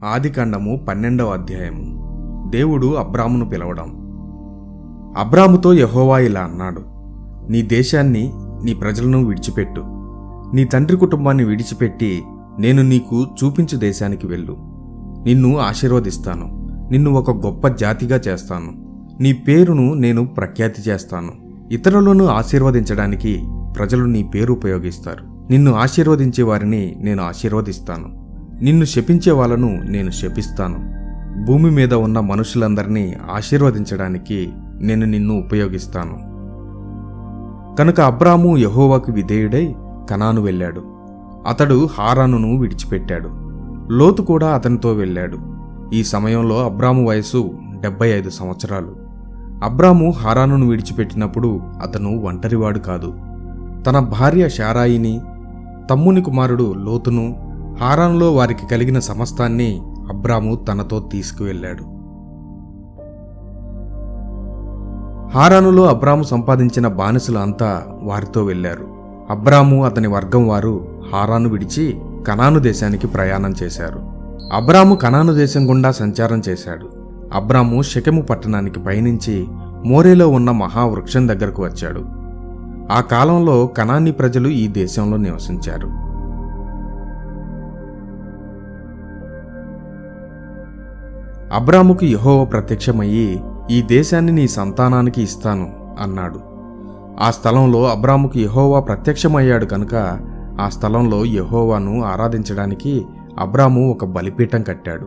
ఆదికాండము 12వ అధ్యాయము. దేవుడు అబ్రామును పిలవడం. అబ్రాముతో యెహోవా ఇలా అన్నాడు, నీ దేశాన్ని, నీ ప్రజలను విడిచిపెట్టు. నీ తండ్రి కుటుంబాన్ని విడిచిపెట్టి నేను నీకు చూపించు దేశానికి వెళ్ళు. నిన్ను ఆశీర్వదిస్తాను, నిన్ను ఒక గొప్ప జాతిగా చేస్తాను, నీ పేరును నేను ప్రఖ్యాతి చేస్తాను. ఇతరులను ఆశీర్వదించడానికి ప్రజలు నీ పేరు ఉపయోగిస్తారు. నిన్ను ఆశీర్వదించే వారిని నేను ఆశీర్వదిస్తాను, నిన్ను శపించే వాళ్ళను నేను శపిస్తాను. భూమి మీద ఉన్న మనుషులందరినీ ఆశీర్వదించడానికి నేను నిన్ను ఉపయోగిస్తాను. కనుక అబ్రాము యెహోవాకు విధేయుడై కనాను వెళ్ళాడు. అతడు హారానును విడిచిపెట్టాడు. లోతు కూడా అతనితో వెళ్ళాడు. ఈ సమయంలో అబ్రాము వయసు 75 సంవత్సరాలు. అబ్రాము హారానును విడిచిపెట్టినప్పుడు అతను ఒంటరివాడు కాదు. తన భార్య శారాయిని, తమ్ముని కుమారుడు లోతును, హారానులో వారికి కలిగిన సమస్తాన్ని అబ్రాము తనతో తీసుకువెళ్ళాడు. హారానులో అబ్రాము సంపాదించిన బానిసలు అంతా వారితో వెళ్లారు. అబ్రాము అతని వర్గం వారు హారాను విడిచి కనాను దేశానికి ప్రయాణం చేశారు. అబ్రాము కనాను దేశం గుండా సంచారం చేశాడు. అబ్రాము షెకెము పట్టణానికి పయనించి మోరేలో ఉన్న మహావృక్షం దగ్గరకు వచ్చాడు. ఆ కాలంలో కనానీ ప్రజలు ఈ దేశంలో నివసించారు. అబ్రాముకు యెహోవా ప్రత్యక్షమయ్యి, ఈ దేశాన్ని నీ సంతానానికి ఇస్తాను అన్నాడు. ఆ స్థలంలో అబ్రాముకు యెహోవా ప్రత్యక్షమయ్యాడు కనుక ఆ స్థలంలో యెహోవాను ఆరాధించడానికి అబ్రాము ఒక బలిపీఠం కట్టాడు.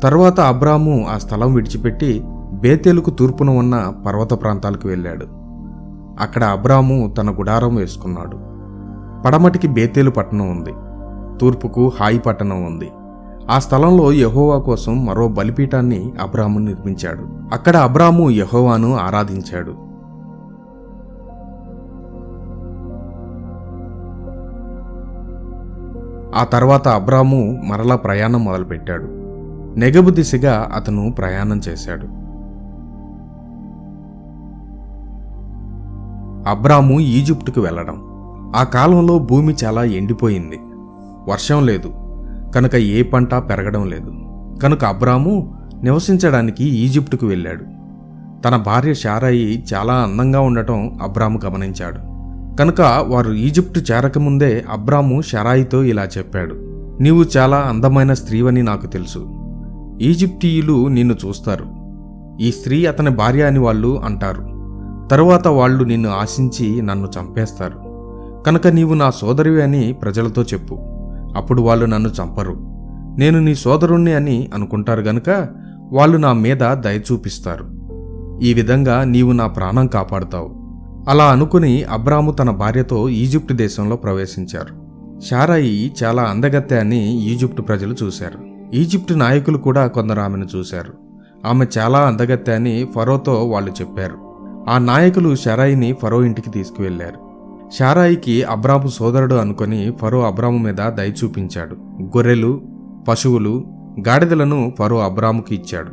తరువాత అబ్రాము ఆ స్థలం విడిచిపెట్టి బేతేలుకు తూర్పున ఉన్న పర్వత ప్రాంతాలకు వెళ్ళాడు. అక్కడ అబ్రాము తన గుడారం వేసుకున్నాడు. పడమటికి బేతేలు పట్టణం ఉంది, తూర్పుకు హాయి పట్టణం ఉంది. ఆ స్థలంలో యెహోవా కోసం మరో బలిపీఠాన్ని అబ్రాము నిర్మించాడు. అక్కడ అబ్రాము యెహోవాను ఆరాధించాడు. ఆ తర్వాత అబ్రాము మరలా ప్రయాణం మొదలుపెట్టాడు. నెగబు దిశగా అతను ప్రయాణం చేశాడు. అబ్రాము ఈజిప్టుకు వెళ్ళడం. ఆ కాలంలో భూమి చాలా ఎండిపోయింది, వర్షం లేదు కనుక ఏ పంట పెరగడం లేదు. కనుక అబ్రాము నివసించడానికి ఈజిప్టుకు వెళ్ళాడు. తన భార్య శారాయి చాలా అందంగా ఉండటం అబ్రాము గమనించాడు. కనుక వారు ఈజిప్టు చేరకముందే అబ్రాము శారాయితో ఇలా చెప్పాడు, నీవు చాలా అందమైన స్త్రీవని నాకు తెలుసు. ఈజిప్టీయులు నిన్ను చూస్తారు, ఈ స్త్రీ అతని భార్య అని వాళ్ళు అంటారు. తరువాత వాళ్ళు నిన్ను ఆశించి నన్ను చంపేస్తారు. కనుక నీవు నా సోదరివి అని ప్రజలతో చెప్పు, అప్పుడు వాళ్ళు నన్ను చంపరు. నేను నీ సోదరుణ్ణి అని అనుకుంటారు గనుక వాళ్ళు నా మీద దయ చూపిస్తారు. ఈ విధంగా నీవు నా ప్రాణం కాపాడుతావు. అలా అనుకుని అబ్రాము తన భార్యతో ఈజిప్టు దేశంలో ప్రవేశించారు. శారాయి చాలా అందగత్తె అని ఈజిప్టు ప్రజలు చూశారు. ఈజిప్టు నాయకులు కూడా కొందరు ఆమెను చూశారు. ఆమె చాలా అందగత్తె అని ఫరోతో వాళ్ళు చెప్పారు. ఆ నాయకులు శారాయిని ఫరో ఇంటికి తీసుకువెళ్లారు. శారాయికి అబ్రాము సోదరుడు అనుకొని ఫరో అబ్రాము మీద దయ చూపించాడు. గొర్రెలు, పశువులు, గాడిదలను ఫరో అబ్రాముకు ఇచ్చాడు.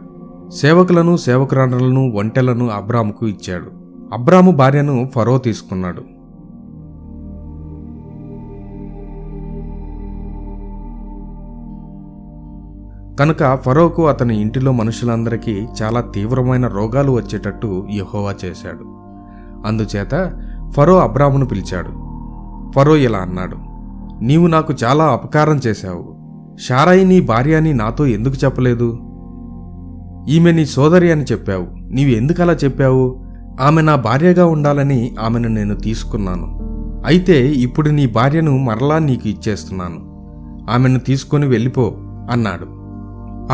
సేవకులను, సేవకురాండ్రలను, ఒంటెలను అబ్రాముకు ఇచ్చాడు. అబ్రాము భార్యను ఫరో తీసుకున్నాడు. కనుక ఫరోకు అతని ఇంటిలో మనుషులందరికీ చాలా తీవ్రమైన రోగాలు వచ్చేటట్టు యెహోవా చేశాడు. అందుచేత ఫరో అబ్రామును పిలిచాడు. ఫరో ఇలా అన్నాడు, నీవు నాకు చాలా అపకారం చేశావు. శారాయి నీ భార్య అని నాతో ఎందుకు చెప్పలేదు? ఈమె నీ సోదరి అని చెప్పావు. నీవు ఎందుకలా చెప్పావు? ఆమె నా భార్యగా ఉండాలని ఆమెను నేను తీసుకున్నాను. అయితే ఇప్పుడు నీ భార్యను మరలా నీకు ఇచ్చేస్తున్నాను. ఆమెను తీసుకొని వెళ్ళిపో అన్నాడు.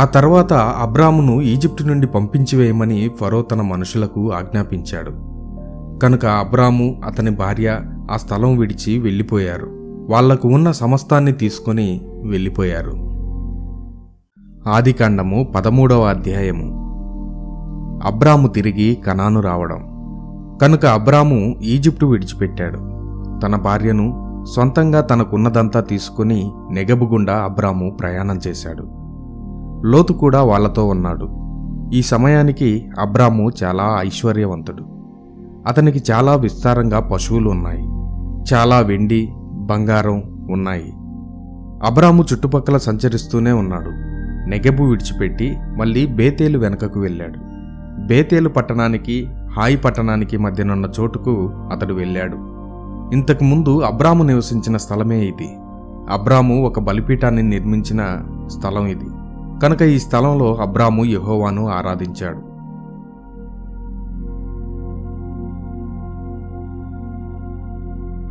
ఆ తర్వాత అబ్రామును ఈజిప్టు నుండి పంపించివేయమని ఫరో తన మనుషులకు ఆజ్ఞాపించాడు. కనుక అబ్రాము, అతని భార్య ఆ స్థలం విడిచి వెళ్ళిపోయారు. వాళ్లకు ఉన్న సమస్తాన్ని తీసుకొని వెళ్ళిపోయారు. ఆదికాండము 13వ అధ్యాయము. అబ్రాము తిరిగి కనాను రావడం. కనుక అబ్రాము ఈజిప్టు విడిచిపెట్టాడు. తన భార్యను, సొంతంగా తనకున్నదంతా తీసుకుని నెగబు గుండా అబ్రాము ప్రయాణం చేశాడు. లోతు కూడా వాళ్లతో ఉన్నాడు. ఈ సమయానికి అబ్రాము చాలా ఐశ్వర్యవంతుడు. అతనికి చాలా విస్తారంగా పశువులు ఉన్నాయి. చాలా వెండి, బంగారం ఉన్నాయి. అబ్రాము చుట్టుపక్కల సంచరిస్తూనే ఉన్నాడు. నెగెబు విడిచిపెట్టి మళ్ళీ బేతేలు వెనకకు వెళ్ళాడు. బేతేలు పట్టణానికి, హాయి పట్టణానికి మధ్యనున్న చోటుకు అతడు వెళ్ళాడు. ఇంతకుముందు అబ్రాము నివసించిన స్థలమే ఇది. అబ్రాము ఒక బలిపీఠాన్ని నిర్మించిన స్థలం ఇది. కనుక ఈ స్థలంలో అబ్రాము యెహోవాను ఆరాధించాడు.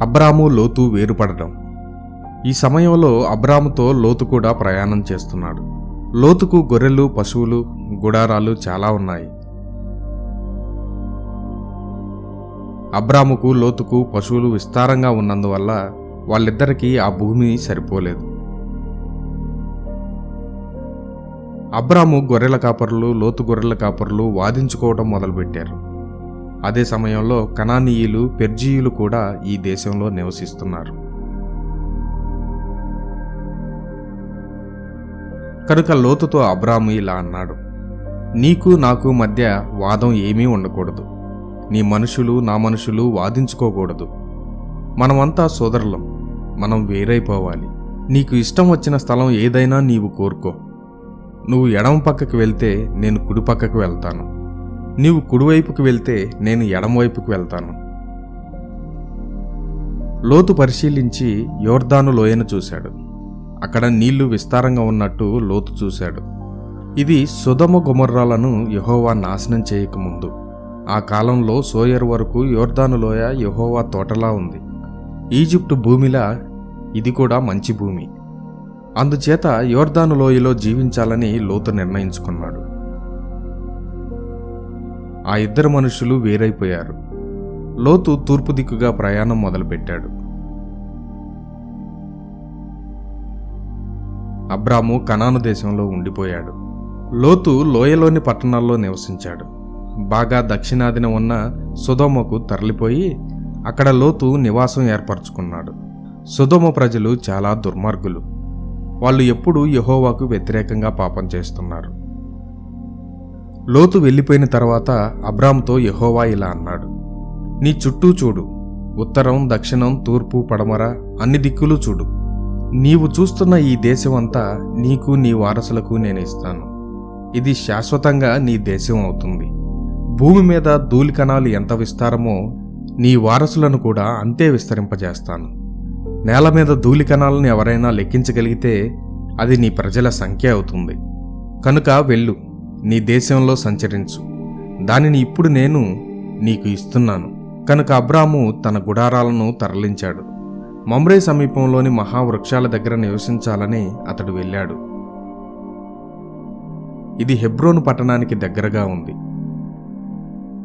అబ్రాము లోతు వేరుపడడం. ఈ సమయంలో అబ్రాముతో లోతు కూడా ప్రయాణం చేస్తున్నాడు. లోతుకు గొర్రెలు, పశువులు, గుడారాలు చాలా ఉన్నాయి. అబ్రాముకు, లోతుకు పశువులు విస్తారంగా ఉన్నందువల్ల వాళ్ళిద్దరికీ ఆ భూమి సరిపోలేదు. అబ్రాము గొర్రెల కాపరులు, లోతు గొర్రెల కాపరులు వాదించుకోవడం మొదలుపెట్టారు. అదే సమయంలో కనానీయులు, పెర్జీయులు కూడా ఈ దేశంలో నివసిస్తున్నారు. కనుక లోతుతో అబ్రాము ఇలా అన్నాడు, నీకు నాకు మధ్య వాదం ఏమీ ఉండకూడదు. నీ మనుషులు, నా మనుషులు వాదించుకోకూడదు. మనమంతా సోదరులం. మనం వేరైపోవాలి. నీకు ఇష్టం వచ్చిన స్థలం ఏదైనా నీవు కోరుకో. నువ్వు ఎడమ పక్కకు వెళ్తే నేను కుడి పక్కకు వెళ్తాను. నీవు కుడివైపుకు వెళ్తే నేను ఎడమవైపుకు వెళ్తాను. లోతు పరిశీలించి యోర్దాను లోయను చూశాడు. అక్కడ నీళ్లు విస్తారంగా ఉన్నట్టు లోతు చూశాడు. ఇది సొదొమ గొమొర్రాలను యెహోవా నాశనం చేయకముందు. ఆ కాలంలో సోయరు వరకు యోర్దాను లోయ యెహోవా తోటలా ఉంది. ఈజిప్టు భూమిలా ఇది కూడా మంచి భూమి. అందుచేత యోర్దాను లోయలో జీవించాలని లోతు నిర్ణయించుకున్నాడు. ఆ ఇద్దరు మనుషులు వేరైపోయారు. లోతు తూర్పు దిక్కుగా ప్రయాణం మొదలుపెట్టాడు. అబ్రాము కనాను దేశంలో ఉండిపోయాడు. లోతు లోయలోని పట్టణాల్లో నివసించాడు. బాగా దక్షిణాదిన ఉన్న సొదొమకు తరలిపోయి అక్కడ లోతు నివాసం ఏర్పరచుకున్నాడు. సొదొమ ప్రజలు చాలా దుర్మార్గులు. వాళ్ళు ఎప్పుడూ యెహోవాకు వ్యతిరేకంగా పాపం చేస్తున్నారు. లోతు వెళ్ళిపోయిన తర్వాత అబ్రాముతో యెహోవా ఇలా అన్నాడు, నీ చుట్టూ చూడు. ఉత్తరం, దక్షిణం, తూర్పు, పడమర అన్ని దిక్కులు చూడు. నీవు చూస్తున్న ఈ దేశమంతా నీకు, నీ వారసులకు నేను ఇస్తాను. ఇది శాశ్వతంగా నీ దేశం అవుతుంది. భూమి మీద ధూళికణాలు ఎంత విస్తారమో నీ వారసులను కూడా అంతే విస్తరింపజేస్తాను. నేల మీద ధూళికణాలను ఎవరైనా లెక్కించగలిగితే అది నీ ప్రజల సంఖ్య అవుతుంది. కనుక వెళ్ళు, నీ దేశంలో సంచరించు. దానిని ఇప్పుడు నేను నీకు ఇస్తున్నాను. కనుక అబ్రాము తన గుడారాలను తరలించాడు. మమ్రే సమీపంలోని మహావృక్షాల దగ్గర నివసించాలని అతడు వెళ్ళాడు. ఇది హెబ్రోను పట్టణానికి దగ్గరగా ఉంది.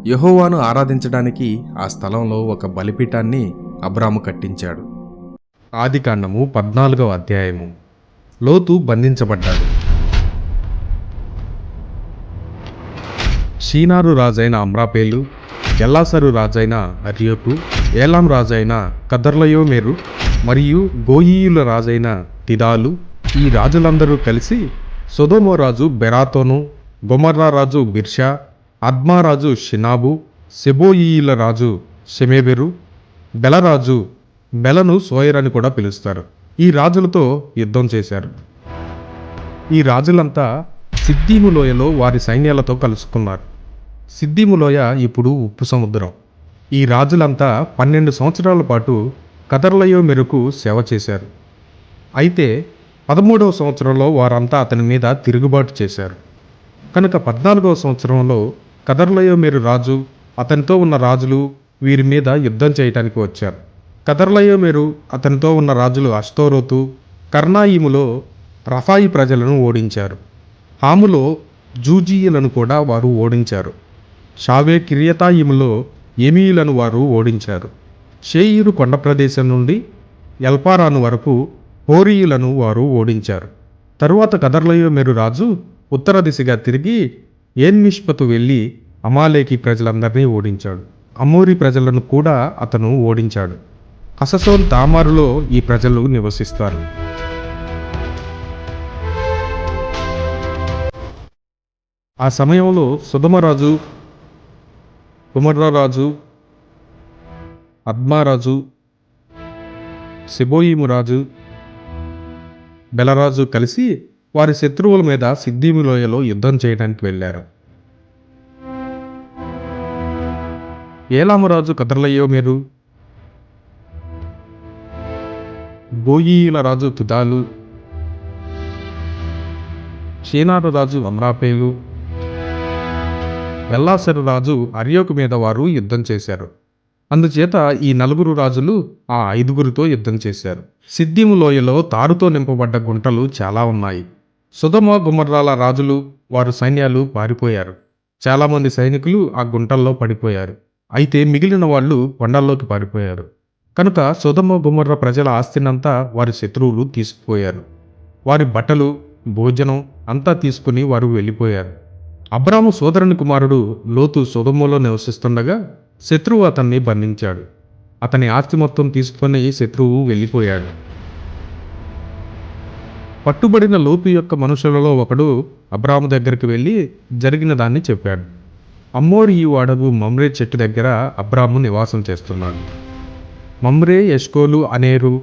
యెహోవాను ఆరాధించడానికి ఆ స్థలంలో ఒక బలిపీఠాన్ని అబ్రాము కట్టించాడు. ఆదికాండము 14వ అధ్యాయము. లోతు బంధించబడ్డాడు. షీనారు రాజైన అమ్రాపేలు, ఎల్లాసరు రాజైన అర్యోకు, ఏలాం రాజైన కదర్లయోమెరు మరియు గోయీయుల రాజైన తిదాలు, ఈ రాజులందరూ కలిసి సొదొమ రాజు బెరాతోను, గొమర్రా రాజు బిర్షా, అద్మా రాజు షినాబు, సెబోయీయుల రాజు షెమెబెరు, బెలరాజు, బెలను సోయర్ అని కూడా పిలుస్తారు, ఈ రాజులతో యుద్ధం చేశారు. ఈ రాజులంతా సిద్దీము లోయలో వారి సైన్యాలతో కలుసుకున్నారు. సిద్దీము లోయ ఇప్పుడు ఉప్పు సముద్రం. ఈ రాజులంతా 12 సంవత్సరాల పాటు కదర్లయోమెరుకు సేవ చేశారు. అయితే 13వ సంవత్సరంలో వారంతా అతని మీద తిరుగుబాటు చేశారు. కనుక 14వ సంవత్సరంలో కదర్లయోమెరు రాజు, అతనితో ఉన్న రాజులు వీరి మీద యుద్ధం చేయటానికి వచ్చారు. కదర్లయోమెరు అతనితో ఉన్న రాజులు అష్టోరోతు, కర్నాయిములో రఫాయి ప్రజలను ఓడించారు. హాములో జూజీయులను కూడా వారు ఓడించారు. షావే కిరియతాయిములో ఎమీయులను వారు ఓడించారు. షేయిరు కొండ ప్రదేశం నుండి ఎల్పారాను వరకు హోరీయులను వారు ఓడించారు. తరువాత కదర్లయోమెరు రాజు ఉత్తర దిశగా తిరిగి ఏన్మిష్పతు వెళ్ళి అమాలేకి ప్రజలందరినీ ఓడించాడు. అమోరీ ప్రజలను కూడా అతను ఓడించాడు. హససోన్ తామారులో ఈ ప్రజలు నివసిస్తారు. ఆ సమయంలో సొదొమరాజు, గొమొర్రా రాజు, అద్మా రాజు, సెబోయిము రాజు బెలరాజు కలిసి వారి శత్రువుల మీద సిద్దీము లోయలో యుద్ధం చేయడానికి వెళ్ళారు. ఏలాము రాజు కదర్లయ్యో మీరు, గోయీల రాజు తుదాలు, షీనారు రాజు అమ్రాపేలు, ఎల్లాసెరు రాజు అర్యోకు మీద వారు యుద్ధం చేశారు. అందుచేత ఈ 4 రాజులు ఆ 5గురితో యుద్ధం చేశారు. సిద్దీము లోయలో తారుతో నింపబడ్డ గుంటలు చాలా ఉన్నాయి. సొదొమ గొమొర్రాల రాజులు వారి సైన్యాలు పారిపోయారు. చాలామంది సైనికులు ఆ గుంటల్లో పడిపోయారు. అయితే మిగిలిన వాళ్ళు కొండల్లోకి పారిపోయారు. కనుక సొదొమ గొమొర్రా ప్రజల ఆస్తినంతా వారి శత్రువులు తీసుకుపోయారు. వారి బట్టలు, భోజనం అంతా తీసుకుని వారు వెళ్ళిపోయారు. అబ్రాము సోదరుని కుమారుడు లోతు సొదొమలో నివసిస్తుండగా శత్రువు అతన్ని బంధించాడు. అతని ఆస్తి మొత్తం తీసుకుని శత్రువు వెళ్ళిపోయాడు. పట్టుబడిన లోతు యొక్క మనుషులలో ఒకడు అబ్రాము దగ్గరికి వెళ్ళి జరిగిన దాన్ని చెప్పాడు. అమ్మోరీయు అడవు మమ్రే చెట్టు దగ్గర అబ్రాము నివాసం చేస్తున్నాడు. మమ్రే, ఎష్కోలు, అనేరు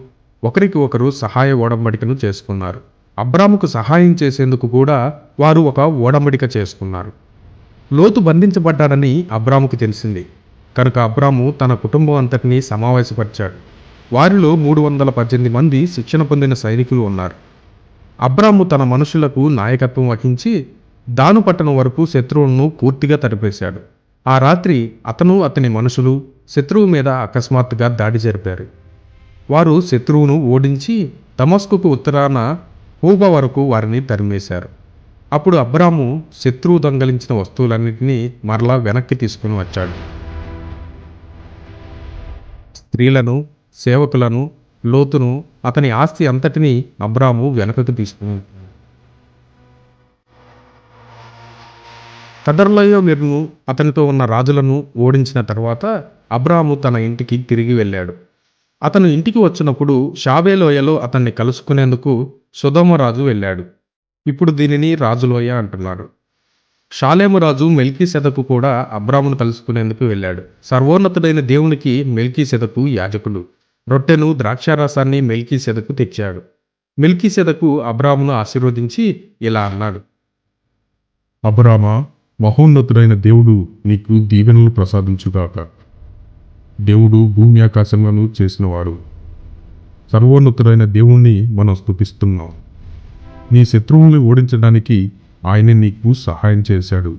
ఒకరికి ఒకరు సహాయ ఒడంబడికను చేసుకున్నారు. అబ్రాముకు సహాయం చేసేందుకు కూడా వారు ఒక ఒడంబడిక చేసుకున్నారు. లోతు బంధించబడ్డాడని అబ్రాముకు తెలిసింది. కనుక అబ్రాము తన కుటుంబం అంతటినీ సమావేశపరిచాడు. వారిలో 318 మంది శిక్షణ పొందిన సైనికులు ఉన్నారు. అబ్రాము తన మనుషులకు నాయకత్వం వహించి దాను పట్టణం వరకు శత్రువులను పూర్తిగా తరిపేశాడు. ఆ రాత్రి అతను అతని మనుషులు శత్రువు మీద అకస్మాత్తుగా దాడి జరిపారు. వారు శత్రువును ఓడించి దమస్కుకు ఉత్తరాన హోబా వరకు వారిని తరిమేశారు. అప్పుడు అబ్రాము శత్రువు దొంగలించిన వస్తువులన్నింటినీ మరలా వెనక్కి తీసుకుని వచ్చాడు. స్త్రీలను, సేవకులను, లోతును, అతని ఆస్తి అంతటినీ అబ్రాము వెనకకు తీసుకుని కదర్లయోమెరును అతనితో ఉన్న రాజులను ఓడించిన తర్వాత అబ్రాము తన ఇంటికి తిరిగి వెళ్ళాడు. అతను ఇంటికి వచ్చినప్పుడు షావేలోయలో అతన్ని కలుసుకునేందుకు సొదొమ రాజు వెళ్ళాడు. ఇప్పుడు దీనిని రాజులోయ అంటున్నారు. షాలేము రాజు మెల్కీసెదకు కూడా అబ్రామును కలుసుకునేందుకు వెళ్ళాడు. సర్వోన్నతుడైన దేవునికి మెల్కీసెదకు యాజకుడు. రొట్టెను, ద్రాక్షారసాన్ని మెల్కీసెదకు తెచ్చాడు. మెల్కీసెదకు అబ్రామును ఆశీర్వదించి ఇలా అన్నాడు. అబ్రామా, మహోన్నతుడైన దేవుడు నీకు దీవెనలు ప్రసాదించుగాక. దేవుడు భూమి ఆకాశములను చేసినవాడు. సర్వోన్నతుడైన దేవుణ్ణి మనం స్తుతిస్తున్నాం. నీ శత్రువుల్ని ఓడించడానికి ఆయన నీకు సహాయం చేశాడు.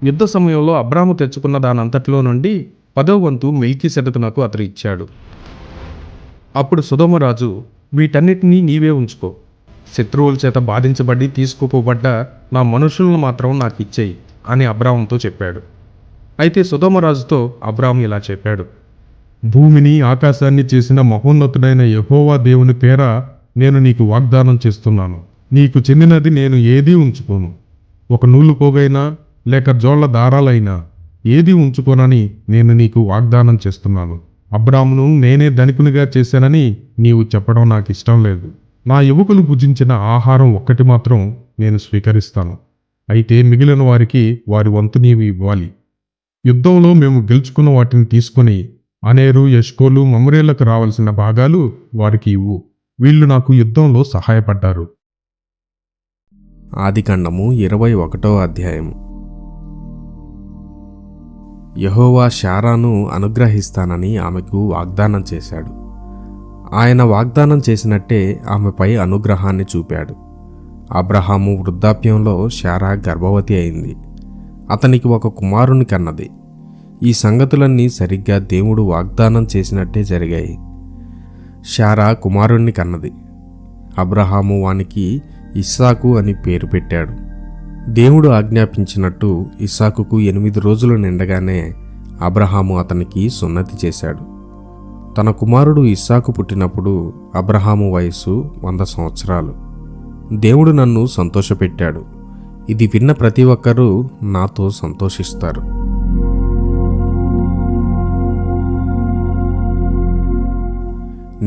యుద్ధ సమయంలో అబ్రాము తెచ్చుకున్న దానంతటిలో నుండి 10వ వంతు మెల్కీసెదకునకు అతడు ఇచ్చాడు. అప్పుడు సొదొమ రాజు, వీటన్నిటినీ నీవే ఉంచుకో. శత్రువుల చేత బాధించబడి తీసుకుపోబడ్డ నా మనుషులను మాత్రం నాకు ఇచ్చేయి అని అబ్రాముతో చెప్పాడు. అయితే సొదొమ రాజుతో అబ్రాము ఇలా చెప్పాడు. భూమిని ఆకాశాన్ని చేసిన మహోన్నతుడైన యెహోవా దేవుని పేర నేను నీకు వాగ్దానం చేస్తున్నాను. నీకు చెందినది నేను ఏదీ ఉంచుకోను. ఒక నూలు పోగైనా లేక జోళ్ల దారాలైనా ఏది ఉంచుకోనని నేను నీకు వాగ్దానం చేస్తున్నాను. అబ్రామును నేనే ధనికునిగా చేశానని నీవు చెప్పడం నాకు ఇష్టం లేదు. నా యువకులు భుజించిన ఆహారం ఒక్కటి మాత్రం నేను స్వీకరిస్తాను. అయితే మిగిలిన వారికి వారి వంతు నీవు ఇవ్వాలి. యుద్ధంలో మేము గెలుచుకున్న వాటిని తీసుకుని అనేరు, ఎష్కోలు, మమ్రేలకు రావాల్సిన భాగాలు వారికి ఇవ్వు. వీళ్ళు నాకు యుద్ధంలో సహాయపడ్డారు. ఆదికాండము 21వ అధ్యాయం. యెహోవా శారాను అనుగ్రహిస్తానని ఆమెకు వాగ్దానం చేశాడు. ఆయన వాగ్దానం చేసినట్టే ఆమెపై అనుగ్రహాన్ని చూపాడు. అబ్రహాము వృద్ధాప్యంలో శారా గర్భవతి అయింది. అతనికి ఒక కుమారుని కన్నది. ఈ సంగతులన్నీ సరిగ్గా దేవుడు వాగ్దానం చేసినట్టే జరిగాయి. శారా కుమారుణ్ణి కన్నది. అబ్రహాము వానికి ఇస్సాకు అని పేరు పెట్టాడు. దేవుడు ఆజ్ఞాపించినట్టు ఇస్సాకుకు 8 రోజులు నిండగానే అబ్రహాము అతనికి సున్నతి చేశాడు. తన కుమారుడు ఇస్సాకు పుట్టినప్పుడు అబ్రహాము వయస్సు 100 సంవత్సరాలు. దేవుడు నన్ను సంతోషపెట్టాడు. ఇది విన్న ప్రతి ఒక్కరూ నాతో సంతోషిస్తారు.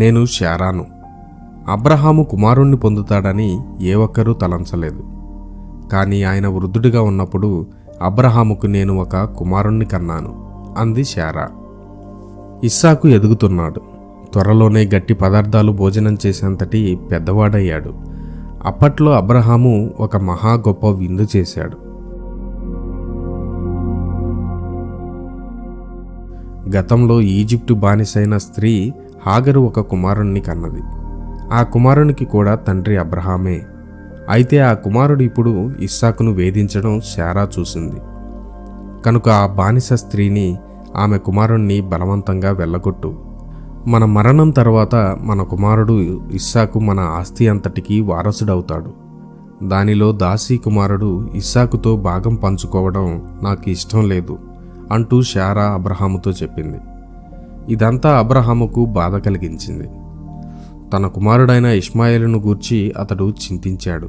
నేను శారాను. అబ్రహాము కుమారుణ్ణి పొందుతాడని ఏ ఒక్కరూ తలంచలేదు. కానీ ఆయన వృద్ధుడిగా ఉన్నప్పుడు అబ్రహాముకు నేను ఒక కుమారుణ్ణి కన్నాను. అంది శారా. ఇస్సాకు ఎదుగుతున్నాడు. త్వరలోనే గట్టి పదార్థాలు భోజనం చేసేంతటి పెద్దవాడయ్యాడు. అప్పట్లో అబ్రహాము ఒక మహా గొప్ప విందు చేశాడు. గతంలో ఈజిప్టు బానిసైన స్త్రీ హాగరు ఒక కుమారుణ్ణి కన్నది. ఆ కుమారునికి కూడా తండ్రి అబ్రహామే. అయితే ఆ కుమారుడు ఇప్పుడు ఇస్సాకును వేధించడం శారా చూసింది. కనుక ఆ బానిస స్త్రీని, ఆమె కుమారుణ్ణి బలవంతంగా వెళ్ళగొట్టు. మన మరణం తర్వాత మన కుమారుడు ఇస్సాకు మన ఆస్తి అంతటికీ వారసుడవుతాడు. దానిలో దాసీ కుమారుడు ఇస్సాకుతో భాగం పంచుకోవడం నాకు ఇష్టం లేదు అంటూ శారా అబ్రహాముతో చెప్పింది. ఇదంతా అబ్రహాముకు బాధ కలిగించింది. తన కుమారుడైన ఇష్మాయేలును గూర్చి అతడు చింతించాడు.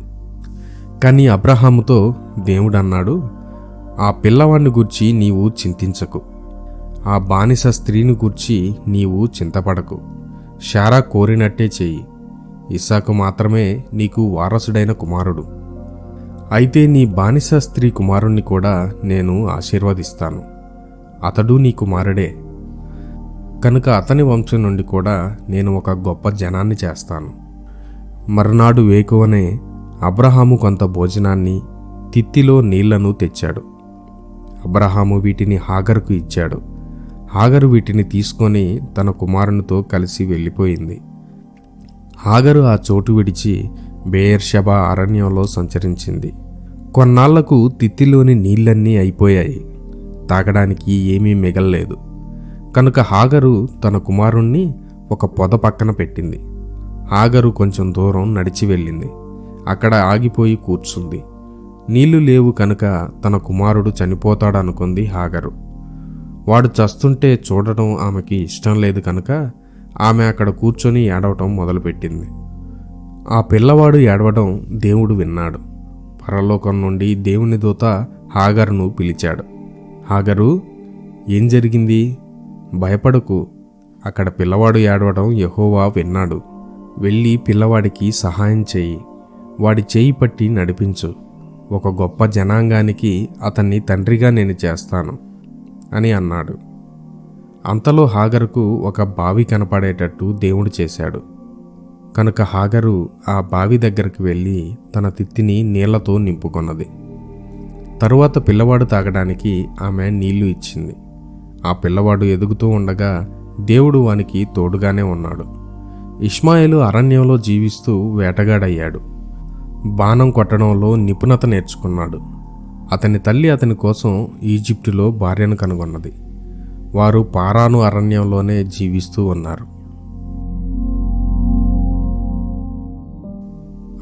కానీ అబ్రహాముతో దేవుడన్నాడు, ఆ పిల్లవాడిని గూర్చి నీవు చింతించకు, ఆ బానిస స్త్రీని గూర్చి నీవు చింతపడకు. శారా కోరినట్టే చెయ్యి. ఇస్సాకు మాత్రమే నీకు వారసుడైన కుమారుడు. అయితే నీ బానిస స్త్రీ కుమారుణ్ణి కూడా నేను ఆశీర్వదిస్తాను. అతడు నీ కుమారుడే. కనుక అతని వంశం నుండి కూడా నేను ఒక గొప్ప జనాన్ని చేస్తాను. మరునాడు వేకువనే అబ్రహాము కొంత భోజనాన్ని, తిత్తిలో నీళ్లను తెచ్చాడు. అబ్రహాము వీటిని హాగరుకు ఇచ్చాడు. హాగరు వీటిని తీసుకొని తన కుమారునితో కలిసి వెళ్ళిపోయింది. హాగరు ఆ చోటు విడిచి బెయేర్షెబా అరణ్యంలో సంచరించింది. కొన్నాళ్లకు తిత్తిలోని నీళ్లన్నీ అయిపోయాయి. తాగడానికి ఏమీ మిగల్లేదు. కనుక హాగరు తన కుమారుణ్ణి ఒక పొద పక్కన పెట్టింది. హాగరు కొంచెం దూరం నడిచి వెళ్ళింది. అక్కడ ఆగిపోయి కూర్చుంది. నీళ్లు లేవు కనుక తన కుమారుడు చనిపోతాడనుకుంది హాగరు. వాడు చస్తుంటే చూడటం ఆమెకి ఇష్టం లేదు కనుక ఆమె అక్కడ కూర్చొని ఏడవటం మొదలుపెట్టింది. ఆ పిల్లవాడు ఏడవడం దేవుడు విన్నాడు. పరలోకం నుండి దేవుని దూత హాగరును పిలిచాడు. హాగరు, ఏం జరిగింది? భయపడకు. అక్కడ పిల్లవాడు ఏడవడం యెహోవా విన్నాడు. వెళ్ళి పిల్లవాడికి సహాయం చెయ్యి. వాడి చేయి పట్టి నడిపించు. ఒక గొప్ప జనాంగానికి అతన్ని తండ్రిగా నేను చేస్తాను అని అన్నాడు. అంతలో హాగరుకు ఒక బావి కనపడేటట్టు దేవుడు చేశాడు. కనుక హాగరు ఆ బావి దగ్గరికి వెళ్ళి తన తిత్తిని నీళ్లతో నింపుకొన్నది. తరువాత పిల్లవాడు తాగడానికి ఆమె నీళ్లు ఇచ్చింది. ఆ పిల్లవాడు ఎదుగుతూ ఉండగా దేవుడు వానికి తోడుగానే ఉన్నాడు. ఇష్మాయేలు అరణ్యంలో జీవిస్తూ వేటగాడయ్యాడు. బాణం కొట్టడంలో నిపుణత నేర్చుకున్నాడు. అతని తల్లి అతని కోసం ఈజిప్టులో భార్యను కనుగొన్నది. వారు పారాను అరణ్యంలోనే జీవిస్తూ ఉన్నారు.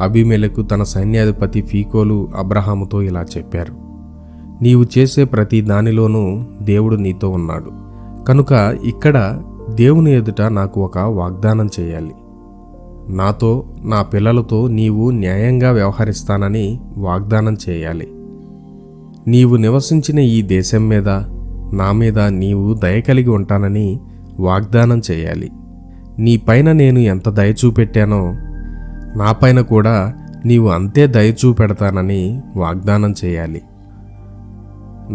అబీమెలెకు తన సైన్యాధిపతి ఫీకోలు అబ్రహాముతో ఇలా చెప్పారు, నీవు చేసే ప్రతి దానిలోనూ దేవుడు నీతో ఉన్నాడు. కనుక ఇక్కడ దేవుని ఎదుట నాకు ఒక వాగ్దానం చేయాలి. నాతో, నా పిల్లలతో నీవు న్యాయంగా వ్యవహరిస్తానని వాగ్దానం చేయాలి. నీవు నివసించిన ఈ దేశం మీద, నా మీద నీవు దయ కలిగి ఉంటానని వాగ్దానం చేయాలి. నీ పైన నేను ఎంత దయ చూపెట్టానో నా పైన కూడా నీవు అంతే దయ చూపెడతానని వాగ్దానం చేయాలి.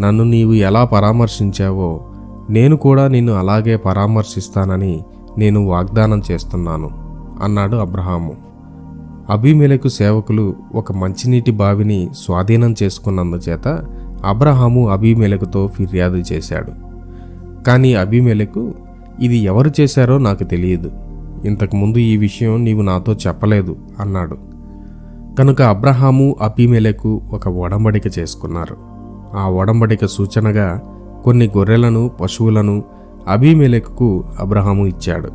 నన్ను నీవు ఎలా పరామర్శించావో నేను కూడా నిన్ను అలాగే పరామర్శిస్తానని నేను వాగ్దానం చేస్తున్నాను అన్నాడు అబ్రహాము. అబీమెలెకు సేవకులు ఒక మంచినీటి బావిని స్వాధీనం చేసుకున్నందుచేత అబ్రహాము అబీమెలెకుతో ఫిర్యాదు చేశాడు. కానీ అబీమెలెకు, ఇది ఎవరు చేశారో నాకు తెలియదు, ఇంతకుముందు ఈ విషయం నీవు నాతో చెప్పలేదు అన్నాడు. కనుక అబ్రహాము అబీమెలెకు ఒక ఒడంబడిక చేసుకున్నారు. ఆ ఒడంబడిక సూచనగా కొన్ని గొర్రెలను, పశువులను అబీమెలెకుకు అబ్రహాము ఇచ్చాడు.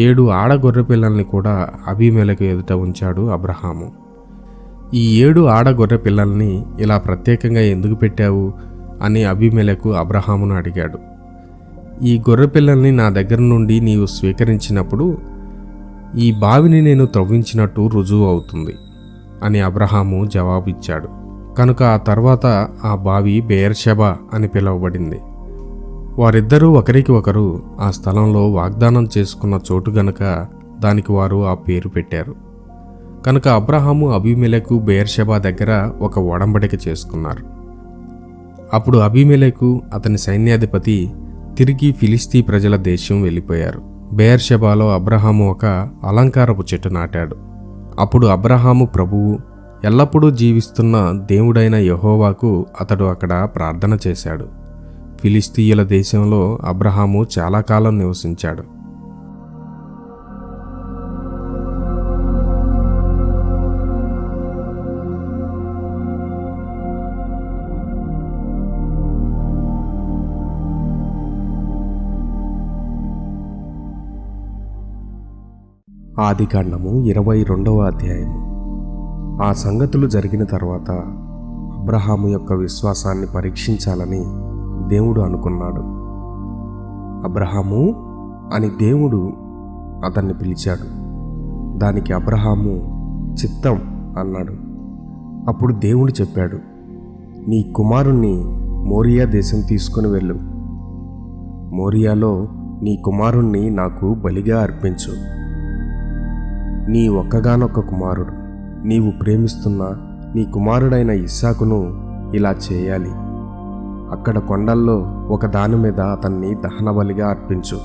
7 ఆడ గొర్రె పిల్లల్ని కూడా అబీమెలెకు ఎదుట ఉంచాడు అబ్రహాము. ఈ 7 ఆడ గొర్రె పిల్లల్ని ఇలా ప్రత్యేకంగా ఎందుకు పెట్టావు అని అబీమెలెకు అబ్రహామును అడిగాడు. ఈ గొర్రె పిల్లల్ని నా దగ్గర నుండి నీవు స్వీకరించినప్పుడు ఈ బావిని నేను త్రవ్వించినట్టు రుజువు అవుతుంది అని అబ్రహాము జవాబిచ్చాడు. కనుక ఆ తర్వాత ఆ బావి బెయేర్షెబా అని పిలువబడింది. వారిద్దరూ ఒకరికి ఒకరు ఆ స్థలంలో వాగ్దానం చేసుకున్న చోటు గనుక దానికి వారు ఆ పేరు పెట్టారు. కనుక అబ్రహాము అబీమెలెకు బెయేర్షెబా దగ్గర ఒక ఒడంబడిక చేసుకున్నారు. అప్పుడు అబీమెలెకు అతని సైన్యాధిపతి తిరిగి ఫిలిస్తీ ప్రజల దేశం వెళ్ళిపోయారు. బెయేర్షెబాలో అబ్రహాము ఒక అలంకారపు చెట్టు నాటాడు. అప్పుడు అబ్రహాము ప్రభువు ఎల్లప్పుడూ జీవిస్తున్న దేవుడైన యెహోవాకు అతడు అక్కడ ప్రార్థన చేశాడు. ఫిలిస్తీయుల దేశంలో అబ్రహాము చాలా కాలం నివసించాడు. ఆదికాండము 22వ అధ్యాయము. ఆ సంగతులు జరిగిన తర్వాత అబ్రహాము యొక్క విశ్వాసాన్ని పరీక్షించాలని దేవుడు అనుకున్నాడు. అబ్రహాము అని దేవుడు అతన్ని పిలిచాడు. దానికి అబ్రహాము చిత్తం అన్నాడు. అప్పుడు దేవుడు చెప్పాడు, నీ కుమారుణ్ణి మోరియా దేశం తీసుకుని వెళ్ళు. మోరియాలో నీ కుమారుణ్ణి నాకు బలిగా అర్పించు. నీ ఒక్కగానొక్క కుమారుడు, నీవు ప్రేమిస్తున్న నీ కుమారుడైన ఇస్సాకును ఇలా చేయాలి. అక్కడ కొండల్లో ఒక దాని మీద అతన్ని దహనబలిగా అర్పించు.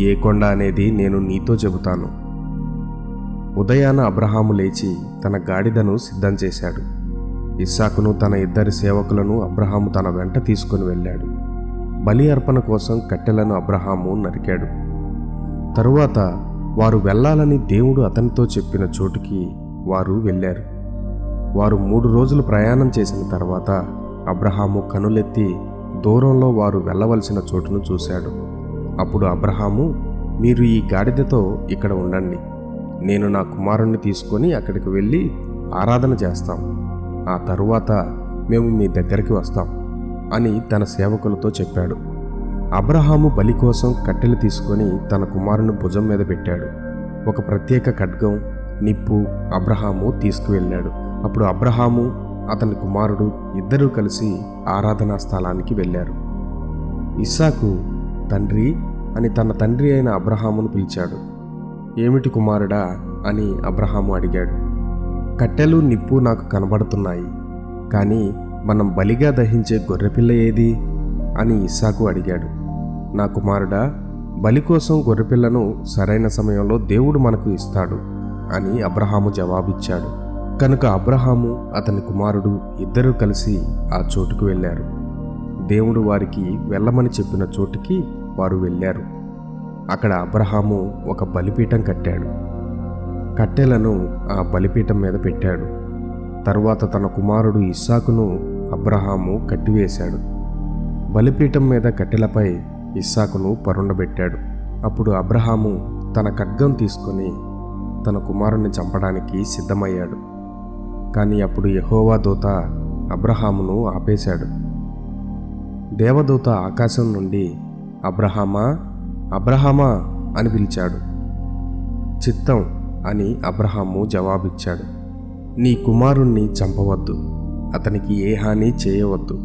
ఏ కొండ అనేది నేను నీతో చెబుతాను. ఉదయాన అబ్రహాము లేచి తన గాడిదను సిద్ధం చేశాడు. ఇస్సాకును తన 2 సేవకులను అబ్రహాము తన వెంట తీసుకుని వెళ్ళాడు. బలి అర్పణ కోసం కట్టెలను అబ్రహాము నరికాడు. తరువాత వారు వెళ్ళాలని దేవుడు అతనితో చెప్పిన చోటుకి వారు వెళ్ళారు. వారు 3 రోజులు ప్రయాణం చేసిన తర్వాత అబ్రహాము కనులెత్తి దూరంలో వారు వెళ్ళవలసిన చోటును చూశాడు. అప్పుడు అబ్రహాము, మీరు ఈ గాడిదతో ఇక్కడ ఉండండి, నేను నా కుమారుణ్ణి తీసుకొని అక్కడికి వెళ్ళి ఆరాధన చేస్తాం. ఆ తరువాత మేము మీ దగ్గరికి వస్తాం అని తన సేవకులతో చెప్పాడు. అబ్రహాము బలి కోసం కట్టెలు తీసుకొని తన కుమారుని భుజం మీద పెట్టాడు. ఒక ప్రత్యేక ఖడ్గం, నిప్పు అబ్రహాము తీసుకువెళ్ళాడు. అప్పుడు అబ్రహాము అతని కుమారుడు ఇద్దరూ కలిసి ఆరాధనా స్థలానికి వెళ్ళారు. ఇస్సాకు తండ్రి అని తన తండ్రి అయిన అబ్రహామును పిలిచాడు. ఏమిటి కుమారుడా అని అబ్రహాము అడిగాడు. కట్టెలు నిప్పు నాకు కనబడుతున్నాయి, కానీ మనం బలిగా దహించే గొర్రెపిల్ల ఏది అని ఇస్సాకు అడిగాడు. నా కుమారుడా, బలి కోసం గొర్రెపిల్లను సరైన సమయంలో దేవుడు మనకు ఇస్తాడు అని అబ్రహాము జవాబిచ్చాడు. కనుక అబ్రహాము అతని కుమారుడు ఇద్దరూ కలిసి ఆ చోటుకు వెళ్ళారు. దేవుడు వారికి వెళ్ళమని చెప్పిన చోటుకి వారు వెళ్ళారు. అక్కడ అబ్రహాము ఒక బలిపీఠం కట్టాడు. కట్టెలను ఆ బలిపీఠం మీద పెట్టాడు. తరువాత తన కుమారుడు ఇస్సాకును అబ్రహాము కట్టివేశాడు. బలిపీఠం మీద కట్టెలపై ఇస్సాకును పరుండబెట్టాడు. అప్పుడు అబ్రహాము తన ఖడ్గం తీసుకొని తన కుమారుణ్ణి చంపడానికి సిద్ధమయ్యాడు. కానీ అప్పుడు యెహోవా దూత అబ్రహామును ఆపేశాడు. దేవదూత ఆకాశం నుండి అబ్రహామా, అబ్రహామా అని పిలిచాడు. చిత్తం అని అబ్రహాము జవాబిచ్చాడు. నీ కుమారుణ్ణి చంపవద్దు, అతనికి ఏ హాని చేయవద్దు.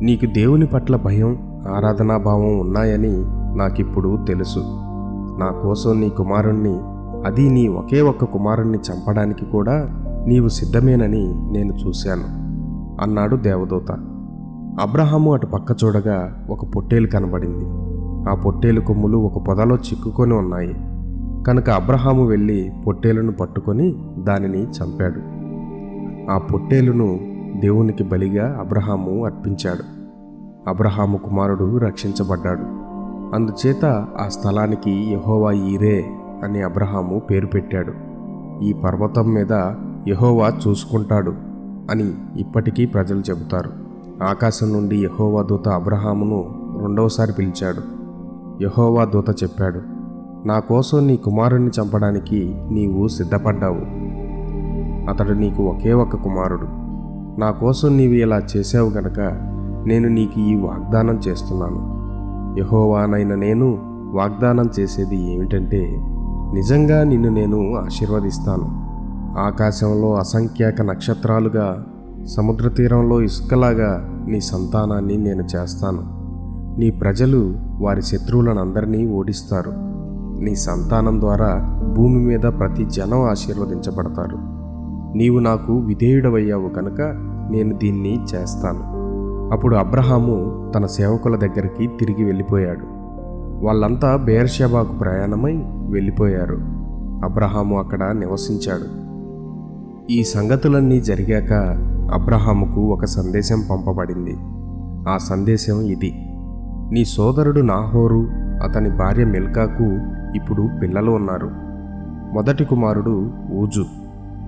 నీకు దేవుని పట్ల భయం, ఆరాధనాభావం ఉన్నాయని నాకిప్పుడు తెలుసు. నా కోసం నీ కుమారుణ్ణి, అది నీ ఒకే ఒక్క కుమారుణ్ణి చంపడానికి కూడా నీవు సిద్ధమేనని నేను చూశాను అన్నాడు దేవదూత. అబ్రహాము అటు పక్క చూడగా ఒక పొట్టేలు కనబడింది. ఆ పొట్టేలు కొమ్ములు ఒక పొదలో చిక్కుకొని ఉన్నాయి. కనుక అబ్రహాము వెళ్ళి పొట్టేలును పట్టుకొని దానిని చంపాడు. ఆ పొట్టేలును దేవునికి బలిగా అబ్రహాము అర్పించాడు. అబ్రహాము కుమారుడు రక్షించబడ్డాడు. అందుచేత ఆ స్థలానికి యెహోవా ఈరే అని అబ్రహాము పేరు పెట్టాడు. ఈ పర్వతం మీద యెహోవా చూసుకుంటాడు అని ఇప్పటికీ ప్రజలు చెబుతారు. ఆకాశం నుండి యెహోవా దూత అబ్రహామును రెండవసారి పిలిచాడు. యెహోవా దూత చెప్పాడు, నా కోసం నీ కుమారుణ్ణి చంపడానికి నీవు సిద్ధపడ్డావు. అతడు నీకు ఒకే ఒక్క కుమారుడు. నా కోసం నీవు ఇలా చేశావు గనక నేను నీకు ఈ వాగ్దానం చేస్తున్నాను. యెహోవానైన నేను వాగ్దానం చేసేది ఏమిటంటే, నిజంగా నిన్ను నేను ఆశీర్వదిస్తాను. ఆకాశంలో అసంఖ్యాక నక్షత్రాలుగా, సముద్ర తీరంలో ఇసుకలాగా నీ సంతానాన్ని నేను చేస్తాను. నీ ప్రజలు వారి శత్రువులనందరినీ ఓడిస్తారు. నీ సంతానం ద్వారా భూమి మీద ప్రతి జనం ఆశీర్వదించబడతారు. నీవు నాకు విధేయుడవయ్యావు కనుక నేను దీన్ని చేస్తాను. అప్పుడు అబ్రహాము తన సేవకుల దగ్గరికి తిరిగి వెళ్ళిపోయాడు. వాళ్ళంతా బెయేర్షెబాకు ప్రయాణమై వెళ్ళిపోయారు. అబ్రహాము అక్కడ నివసించాడు. ఈ సంగతులన్నీ జరిగాక అబ్రహాముకు ఒక సందేశం పంపబడింది. ఆ సందేశం ఇది: నీ సోదరుడు నాహోరు, అతని భార్య మిల్కాకు ఇప్పుడు పిల్లలు ఉన్నారు. మొదటి కుమారుడు ఊజు,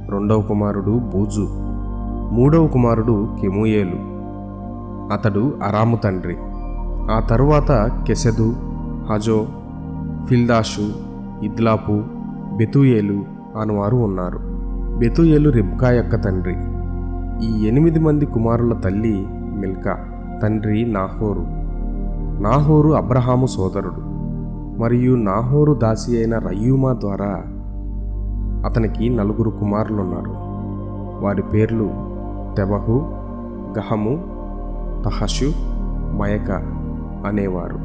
రెండవ కుమారుడు బూజు, మూడవ కుమారుడు కెమూయేలు. అతడు అరాము తండ్రి. ఆ తరువాత కెసెదు, హజో, ఫిల్దాషు, ఇద్లాపు, బెతూయేలు అనువారు ఉన్నారు. బెతూయేలు రిబ్కా యొక్క తండ్రి. ఈ 8 మంది కుమారుల తల్లి మిల్కా, తండ్రి నాహోరు. నాహోరు అబ్రహాము సోదరుడు. మరియు నాహోరు దాసి అయిన రయూమా ద్వారా అతనికి 4 కుమారులున్నారు. వారి పేర్లు తెబహు, గహము, తహషు, మయక అనేవారు.